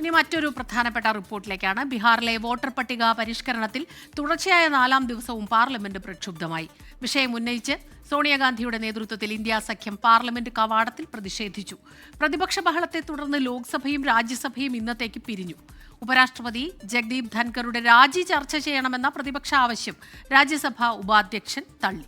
ഇനി മറ്റൊരു പ്രധാനപ്പെട്ട റിപ്പോർട്ടിലേക്കാണ്. ബീഹാറിലെ വോട്ടർ പട്ടിക പരിഷ്കരണത്തിൽ തുടർച്ചയായ 4ാം ദിവസവും പാർലമെന്റ് പ്രക്ഷുബ്ധമായി. വിഷയം ഉന്നയിച്ച് സോണിയാഗാന്ധിയുടെ നേതൃത്വത്തിൽ ഇന്ത്യ സഖ്യം പാർലമെന്റ് കവാടത്തിൽ പ്രതിഷേധിച്ചു. പ്രതിപക്ഷ ബഹളത്തെ തുടർന്ന് ലോക്സഭയും രാജ്യസഭയും ഇന്നത്തേക്ക് പിരിഞ്ഞു. ഉപരാഷ്ട്രപതി ജഗ്ദീപ് ധൻഖറുടെ രാജി ചർച്ച ചെയ്യണമെന്ന പ്രതിപക്ഷ ആവശ്യം രാജ്യസഭാ ഉപാധ്യക്ഷൻ തള്ളി.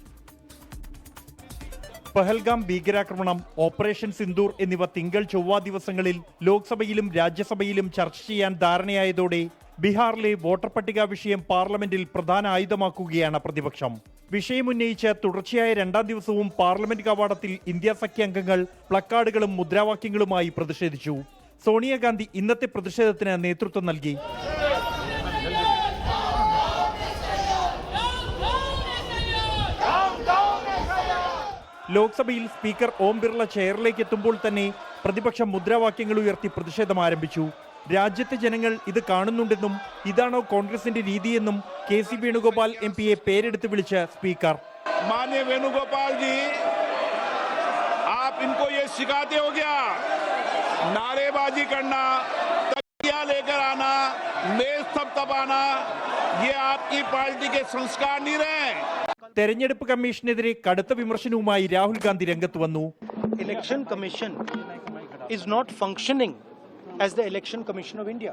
പഹൽഗാം ഭീകരാക്രമണം, ഓപ്പറേഷൻ സിന്ദൂർ എന്നിവ തിങ്കൾ ചൊവ്വ ദിവസങ്ങളിൽ ലോക്സഭയിലും രാജ്യസഭയിലും ചർച്ച ചെയ്യാൻ ധാരണയായതോടെ ബീഹാറിലെ വോട്ടർ പട്ടിക വിഷയം പാർലമെന്റിൽ പ്രധാന ആയുധമാക്കുകയാണ് പ്രതിപക്ഷം. വിഷയമുന്നയിച്ച് തുടർച്ചയായ 2ാം ദിവസവും പാർലമെന്റ് കവാടത്തിൽ ഇന്ത്യ സഖ്യ അംഗങ്ങൾ പ്ലക്കാർഡുകളും മുദ്രാവാക്യങ്ങളുമായി പ്രതിഷേധിച്ചു. സോണിയാഗാന്ധി ഇന്നത്തെ പ്രതിഷേധത്തിന് നേതൃത്വം നൽകി. ലോക്സഭയിൽ സ്പീക്കർ ഓം ബിർള ചെയറിലേക്ക് എത്തുമ്പോൾ തന്നെ പ്രതിപക്ഷം മുദ്രാവാക്യങ്ങൾ ഉയർത്തി പ്രതിഷേധം ആരംഭിച്ചു. രാജ്യത്തെ ജനങ്ങൾ ഇത് കാണുന്നുണ്ടെന്നും ഇതാണോ കോൺഗ്രസിന്റെ രീതിയെന്നും KC വേണുഗോപാൽ MP പേരെടുത്ത് വിളിച്ച് സ്പീക്കർ. माननीय वेणुगोपाल जी, आप इनको ये सिखाते हो क्या? नारेबाजी करना, तकिया लेकर आना, मेज थपथपाना, ये आपकी पार्टी के संस्कार नहीं रहे. തെരഞ്ഞെടുപ്പ് കമ്മീഷനെതിരെ കടുത്ത വിമർശനവുമായി രാഹുൽ ഗാന്ധി രംഗത്ത് വന്നു. Election Commission is not functioning as the Election Commission of India.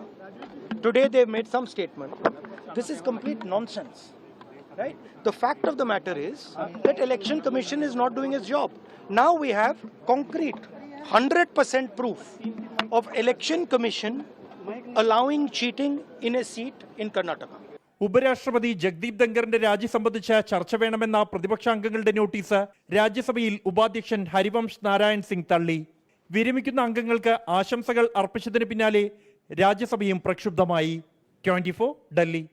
Today they made some statement. This is complete nonsense, right? The fact of the matter is that Election Commission is not doing its job. Now we have concrete 100% proof of Election Commission allowing cheating in a seat in Karnataka. ഉപരാഷ്ട്രപതി ജഗ്ദീപ് ധൻഖറിന്റെ രാജി സംബന്ധിച്ച് ചർച്ച വേണമെന്ന പ്രതിപക്ഷാംഗങ്ങളുടെ notice രാജ്യസഭയിൽ ഉപാധ്യക്ഷൻ ഹരിവംശ് നാരായൺ സിംഗ് തള്ളി. വിരമിക്കുന്ന അംഗങ്ങൾക്ക് ആശംസകൾ അർപ്പിച്ചതിന് പിന്നാലെ രാജ്യസഭയും പ്രക്ഷുബ്ധമായി. 24 ഡൽഹി.